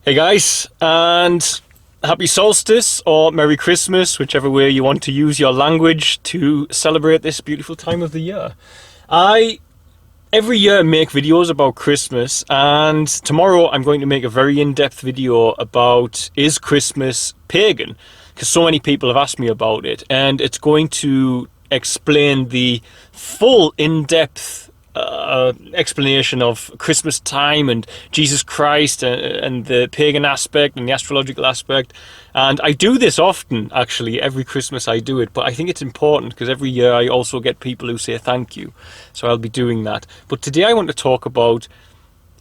Hey guys, and happy solstice or Merry Christmas, whichever way you want to use your language to celebrate this beautiful time of the year. I every year make videos about Christmas, and tomorrow I'm going to make a very in-depth video about is Christmas pagan? Because so many people have asked me about it, and it's going to explain the full in-depth explanation of Christmas time and Jesus Christ and the pagan aspect and the astrological aspect. And I do this often, actually. Every Christmas I do it, but I think it's important because every year I also get people who say thank you, so I'll be doing that. But today I want to talk about,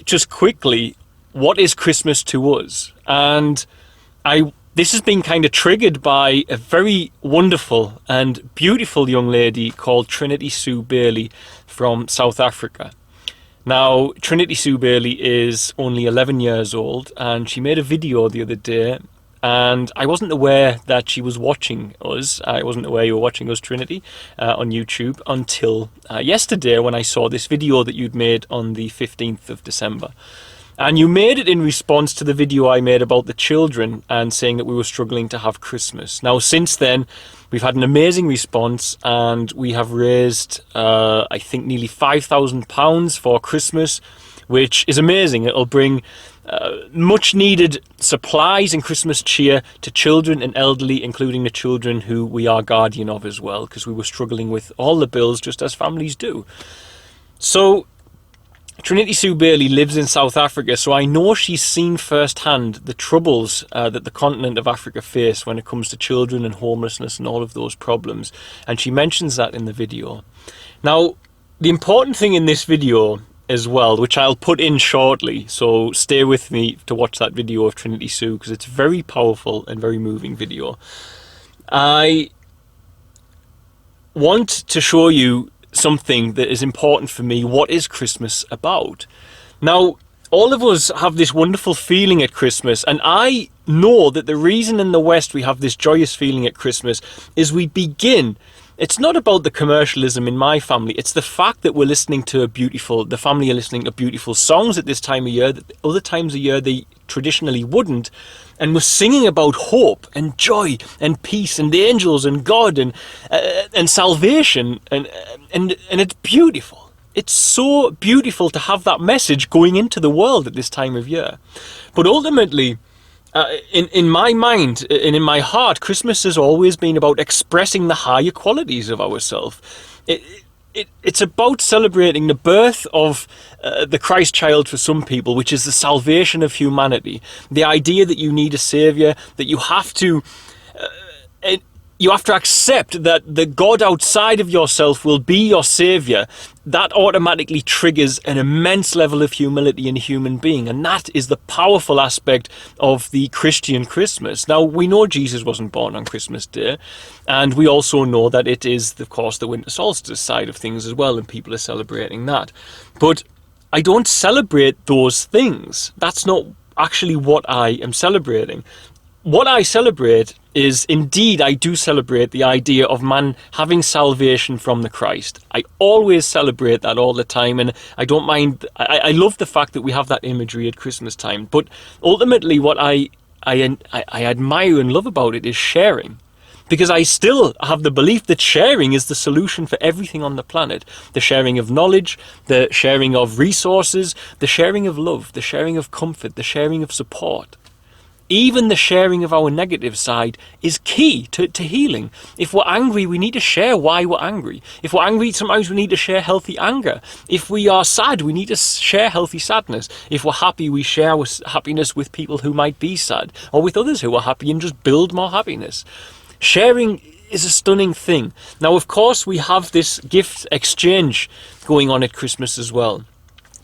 just quickly, what is Christmas to us? And this has been kind of triggered by a very wonderful and beautiful young lady called Trinity-Sue-Bailie from South Africa. Now, Trinity-Sue-Bailie is only 11 years old, and she made a video the other day, and I wasn't aware that she was watching us. I wasn't aware you were watching us, Trinity, on YouTube until yesterday when I saw this video that you'd made on the 15th of December. And you made it in response to the video I made about the children and saying that we were struggling to have Christmas. Now, since then, we've had an amazing response, and we have raised, I think, nearly £5,000 for Christmas, which is amazing. It'll bring much needed supplies and Christmas cheer to children and elderly, including the children who we are guardian of as well, because we were struggling with all the bills just as families do. So Trinity-Sue-Bailie lives in South Africa, so I know she's seen firsthand the troubles that the continent of Africa face when it comes to children and homelessness and all of those problems, and she mentions that in the video. Now, the important thing in this video as well, which I'll put in shortly, so stay with me to watch that video of Trinity-Sue, because it's a very powerful and very moving video. I want to show you something that is important for me. What is Christmas about? Now, all of us have this wonderful feeling at Christmas, and I know that the reason in the West we have this joyous feeling at Christmas is we begin. It's not about the commercialism in my family, it's the fact that we're listening to the family are listening to beautiful songs at this time of year that other times of year they traditionally wouldn't, and we're singing about hope and joy and peace and the angels and God and salvation, and it's beautiful. It's so beautiful to have that message going into the world at this time of year. But ultimately, in my mind and in my heart, Christmas has always been about expressing the higher qualities of ourselves. It's about celebrating the birth of the Christ child for some people, which is the salvation of humanity. The idea that you need a saviour, that you have to accept that the God outside of yourself will be your saviour. That automatically triggers an immense level of humility in a human being, and that is the powerful aspect of the Christian Christmas. Now, we know Jesus wasn't born on Christmas Day, and we also know that it is, of course, the winter solstice side of things as well, and people are celebrating that. But I don't celebrate those things. That's not actually what I am celebrating. What I celebrate is, indeed, I do celebrate the idea of man having salvation from the Christ. I always celebrate that all the time, and I don't mind. I love the fact that we have that imagery at Christmas time. But ultimately, what I admire and love about it is sharing. Because I still have the belief that sharing is the solution for everything on the planet. The sharing of knowledge, the sharing of resources, the sharing of love, the sharing of comfort, the sharing of support. Even the sharing of our negative side is key to healing. If we're angry, we need to share why we're angry. If we're angry, sometimes we need to share healthy anger. If we are sad, we need to share healthy sadness. If we're happy, we share happiness with people who might be sad, or with others who are happy, and just build more happiness. Sharing is a stunning thing. Now, of course, we have this gift exchange going on at Christmas as well.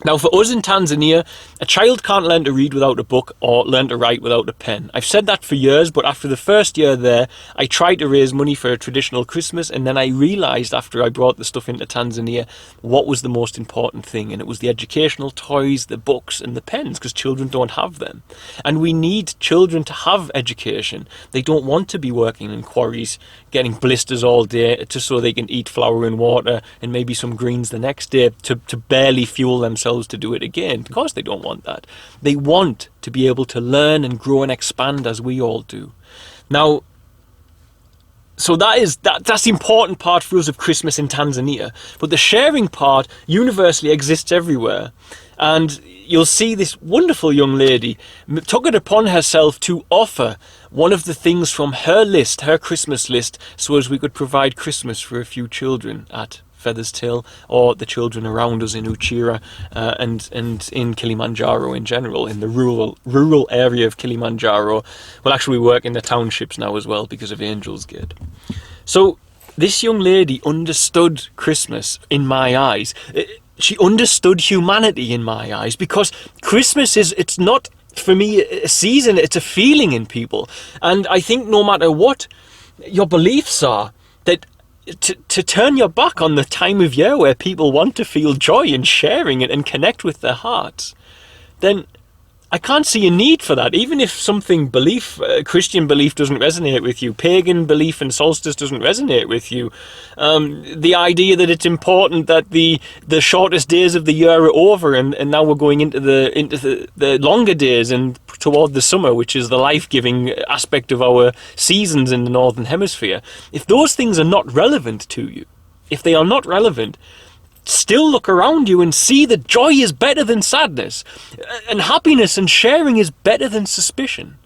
Now, for us in Tanzania, a child can't learn to read without a book or learn to write without a pen. I've said that for years, but after the first year there, I tried to raise money for a traditional Christmas, and then I realised after I brought the stuff into Tanzania what was the most important thing, and it was the educational toys, the books and the pens, because children don't have them. And we need children to have education. They don't want to be working in quarries, getting blisters all day just so they can eat flour and water and maybe some greens the next day to barely fuel themselves themselves to do it again. Of course they don't want that. They want to be able to learn and grow and expand as we all do. Now, so that's the important part for us of Christmas in Tanzania. But the sharing part universally exists everywhere. And you'll see this wonderful young lady took it upon herself to offer one of the things from her list, her Christmas list, so as we could provide Christmas for a few children at Feather's Tail, or the children around us in Uchira and in Kilimanjaro in general, in the rural area of Kilimanjaro. Well, actually we work in the townships now as well because of Angels Gate. So this young lady understood Christmas in my eyes. She understood humanity in my eyes, because Christmas it's not, for me, a season, it's a feeling in people. And I think no matter what your beliefs are, that to turn your back on the time of year where people want to feel joy and sharing it and connect with their hearts, then I can't see a need for that. Even if something Christian belief doesn't resonate with you, pagan belief in solstice doesn't resonate with you, the idea that it's important that the shortest days of the year are over and now we're going into the longer days and toward the summer, which is the life-giving aspect of our seasons in the Northern Hemisphere. If those things are not relevant to you, if they are not relevant, still look around you and see that joy is better than sadness, and happiness and sharing is better than suspicion,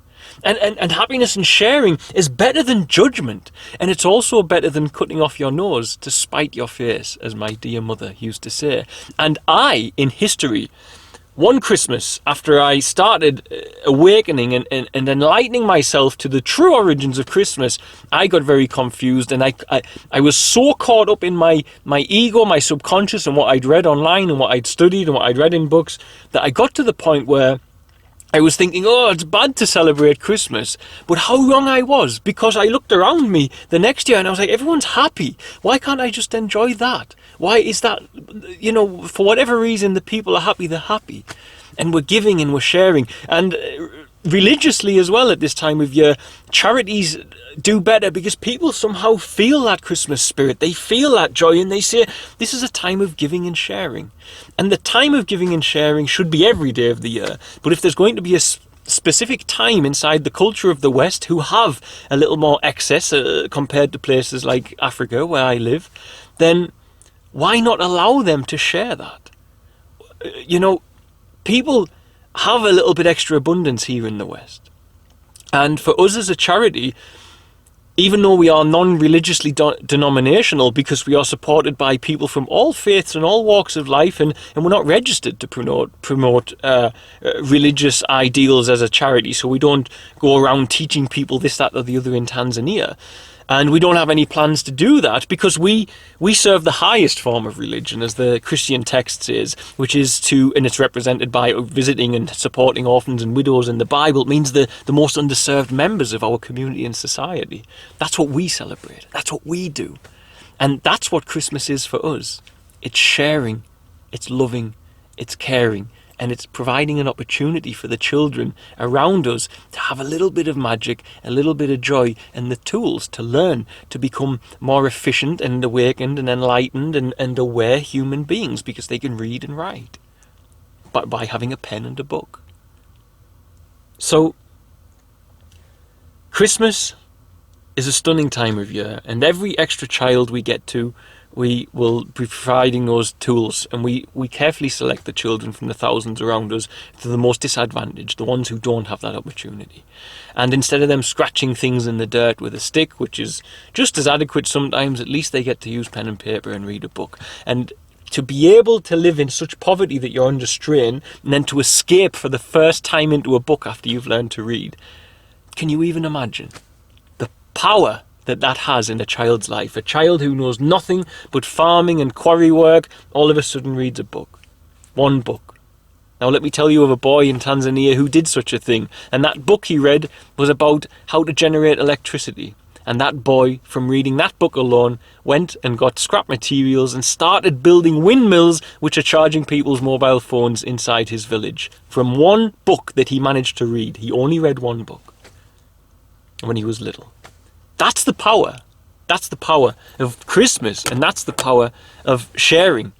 and happiness and sharing is better than judgment, and it's also better than cutting off your nose to spite your face, as my dear mother used to say. And I, in history, one Christmas, after I started awakening and enlightening myself to the true origins of Christmas, I got very confused, and I was so caught up in my ego, my subconscious, and what I'd read online and what I'd studied and what I'd read in books, that I got to the point where I was thinking, oh, it's bad to celebrate Christmas. But how wrong I was, because I looked around me the next year and I was like, everyone's happy. Why can't I just enjoy that? Why is that, for whatever reason, the people are happy, they're happy. And we're giving and we're sharing. And religiously as well at this time of year, charities do better because people somehow feel that Christmas spirit. They feel that joy and they say, this is a time of giving and sharing. And the time of giving and sharing should be every day of the year. But if there's going to be a specific time inside the culture of the West who have a little more excess compared to places like Africa where I live, then why not allow them to share that? People have a little bit extra abundance here in the West. And for us as a charity, even though we are non-religiously denominational, because we are supported by people from all faiths and all walks of life, and we're not registered to promote religious ideals as a charity, so we don't go around teaching people this, that or the other in Tanzania. And we don't have any plans to do that because we serve the highest form of religion, as the Christian text says, which is and it's represented by visiting and supporting orphans and widows in the Bible. It means the most underserved members of our community and society. That's what we celebrate. That's what we do. And that's what Christmas is for us. It's sharing, it's loving, it's caring, and it's providing an opportunity for the children around us to have a little bit of magic, a little bit of joy, and the tools to learn to become more efficient and awakened and enlightened and aware human beings, because they can read and write by having a pen and a book. So Christmas is a stunning time of year, and every extra child we get to, we will be providing those tools, and we carefully select the children from the thousands around us to the most disadvantaged, the ones who don't have that opportunity. And instead of them scratching things in the dirt with a stick, which is just as adequate sometimes, at least they get to use pen and paper and read a book. And to be able to live in such poverty that you're under strain, and then to escape for the first time into a book after you've learned to read, can you even imagine the power that has in a child's life? A child who knows nothing but farming and quarry work all of a sudden reads a book. One book. Now let me tell you of a boy in Tanzania who did such a thing, and that book he read was about how to generate electricity. And that boy, from reading that book alone, went and got scrap materials and started building windmills which are charging people's mobile phones inside his village. From one book that he managed to read. He only read one book when he was little. That's the power. That's the power of Christmas, and that's the power of sharing.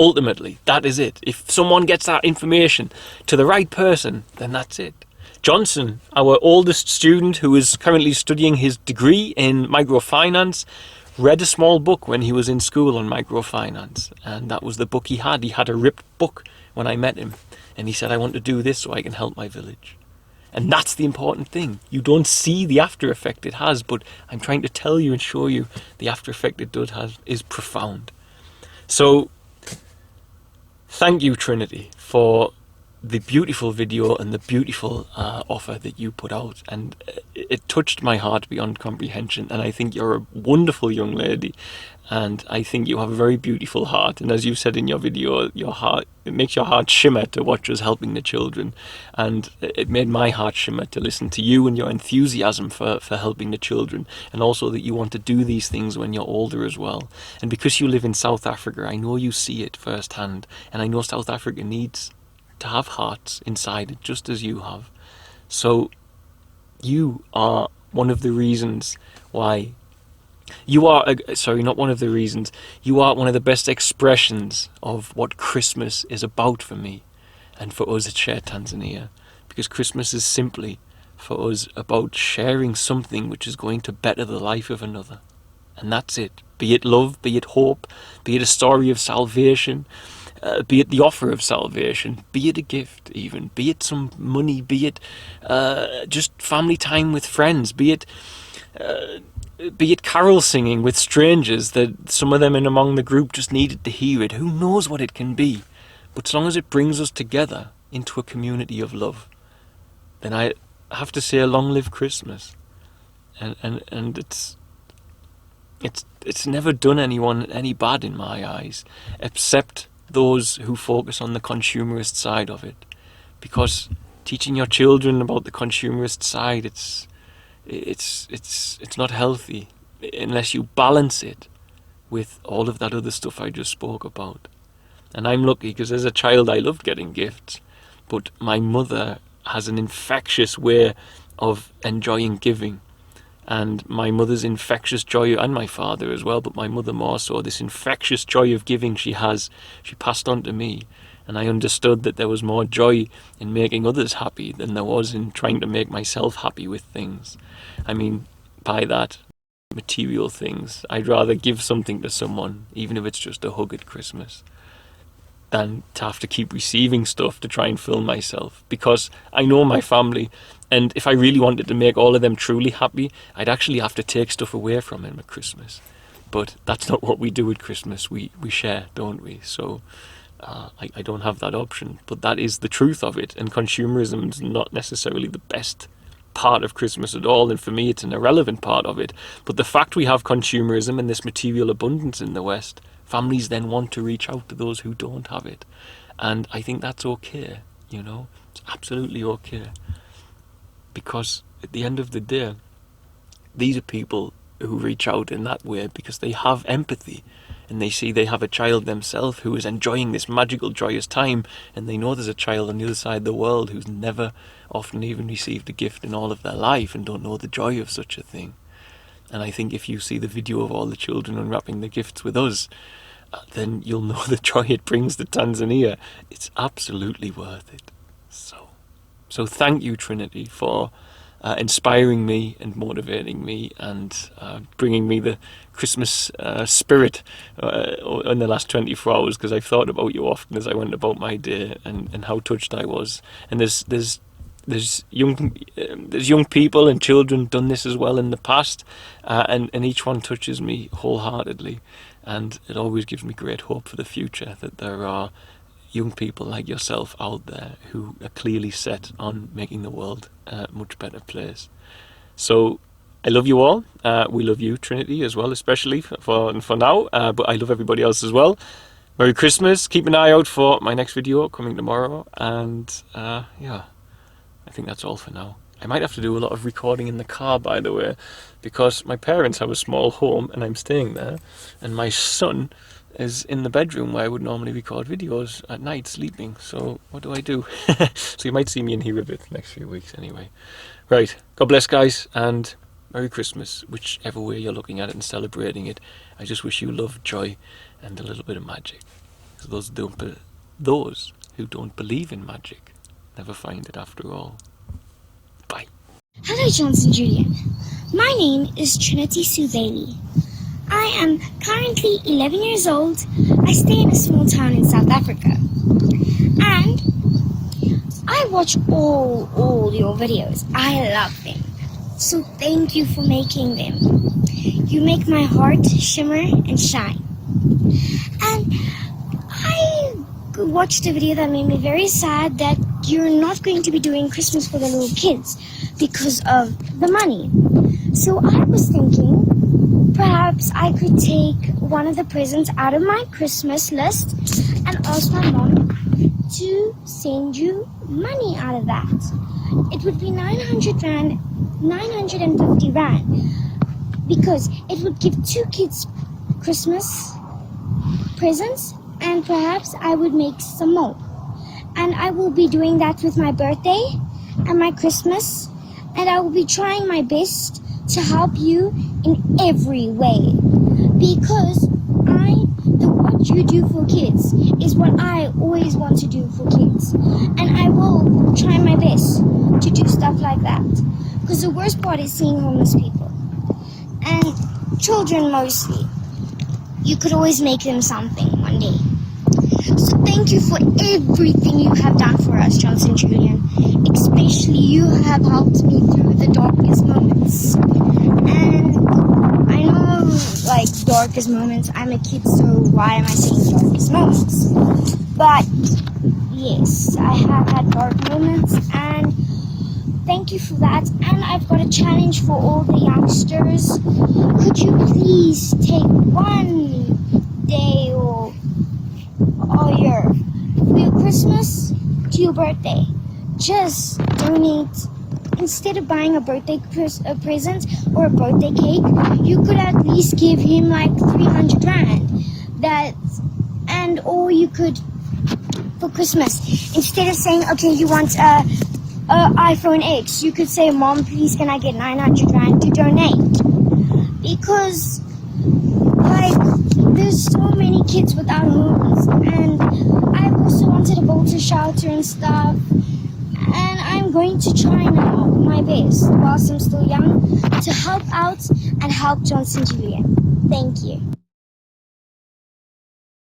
Ultimately, that is it. If someone gets that information to the right person, then that's it. Johnson, our oldest student who is currently studying his degree in microfinance, read a small book when he was in school on microfinance, and that was the book he had. He had a ripped book when I met him, and he said, I want to do this so I can help my village. And that's the important thing. You don't see the after effect it has, but I'm trying to tell you and show you the after effect it does have is profound. So, thank you, Trinity, for the beautiful video and the beautiful offer that you put out. And it touched my heart beyond comprehension. And I think you're a wonderful young lady. And I think you have a very beautiful heart. And as you said in your video, your heart, it makes your heart shimmer to watch us helping the children. And it made my heart shimmer to listen to you and your enthusiasm for helping the children. And also that you want to do these things when you're older as well. And because you live in South Africa, I know you see it firsthand. And I know South Africa needs to have hearts inside it, just as you have. So you are one of the reasons why you are, sorry, not one of the reasons, you are one of the best expressions of what Christmas is about for me and for us at Share Tanzania. Because Christmas is simply, for us, about sharing something which is going to better the life of another. And that's it. Be it love, be it hope, be it a story of salvation, be it the offer of salvation, be it a gift even, be it some money, be it just family time with friends, be it carol singing with strangers that some of them in among the group just needed to hear it. Who knows what it can be? But as long as it brings us together into a community of love, then I have to say, long live Christmas. And it's never done anyone any bad in my eyes, except those who focus on the consumerist side of it. Because teaching your children about the consumerist side, it's not healthy unless you balance it with all of that other stuff I just spoke about. And I'm lucky because as a child I loved getting gifts, but my mother has an infectious way of enjoying giving. And my mother's infectious joy, and my father as well, but my mother more so, this infectious joy of giving she passed on to me. And I understood that there was more joy in making others happy than there was in trying to make myself happy with things. I mean, by that, material things. I'd rather give something to someone, even if it's just a hug at Christmas, than to have to keep receiving stuff to try and fill myself. Because I know my family, and if I really wanted to make all of them truly happy, I'd actually have to take stuff away from them at Christmas. But that's not what we do at Christmas. We share, don't we? So I don't have that option. But that is the truth of it. And consumerism is not necessarily the best part of Christmas at all. And for me, it's an irrelevant part of it. But the fact we have consumerism and this material abundance in the West, families then want to reach out to those who don't have it. And I think that's okay, you know. It's absolutely okay. Because at the end of the day, these are people who reach out in that way because they have empathy and they see they have a child themselves who is enjoying this magical, joyous time, and they know there's a child on the other side of the world who's never often even received a gift in all of their life and don't know the joy of such a thing. And I think if you see the video of all the children unwrapping the gifts with us, then you'll know the joy it brings to Tanzania. It's absolutely worth it. So thank you, Trinity, for inspiring me and motivating me and bringing me the Christmas spirit in the last 24 hours, because I've thought about you often as I went about my day and how touched I was. And there's young people and children done this as well in the past, and each one touches me wholeheartedly, and it always gives me great hope for the future that there are young people like yourself out there who are clearly set on making the world a much better place. So I love you all. We love you, Trinity, as well, especially for now, but I love everybody else as well. Merry Christmas. Keep an eye out for my next video coming tomorrow, and yeah, I think that's all for now. I might have to do a lot of recording in the car, by the way, because my parents have a small home and I'm staying there, and my son is in the bedroom where I would normally record videos at night sleeping. So what do I do? So you might see me in here a bit the next few weeks anyway. Right, God bless, guys, and Merry Christmas, whichever way you're looking at it and celebrating it. I just wish you love, joy, and a little bit of magic. those who don't believe in magic never find it after all. Bye. Hello, Johnson Julien. My name is Trinity-Sue-Bailie. I am currently 11 years old. I stay in a small town in South Africa. And I watch all your videos. I love them. So thank you for making them. You make my heart shimmer and shine. And I watched a video that made me very sad that you're not going to be doing Christmas for the little kids because of the money. So I was thinking perhaps I could take one of the presents out of my Christmas list and ask my mom to send you money out of that. It would be 900 rand, 950 rand, because it would give 2 kids Christmas presents, and perhaps I would make some more. And I will be doing that with my birthday and my Christmas, and I will be trying my best to help you in every way, because what you do for kids is what I always want to do for kids, and I will try my best to do stuff like that, because the worst part is seeing homeless people and children mostly. You could always make them something one day. So thank you for everything you have done for us, Johnson Julien. Especially you have helped me through the darkest moments. And I know, like, darkest moments, I'm a kid, so why am I saying darkest moments? But yes, I have had dark moments, and thank you for that. And I've got a challenge for all the youngsters. Could you please take one day or all year for your Christmas to your birthday? Just donate. Instead of buying a birthday present or a birthday cake, you could at least give him like 300 rand. Or you could, for Christmas, instead of saying, okay, you want a iPhone X, you could say, Mom, please can I get 900 rand to donate? Because, like, there's so many kids without homes, and I also wanted a bolter shelter and stuff, and I'm going to try now my best whilst I'm still young to help out and help Johnson Julien. Thank you.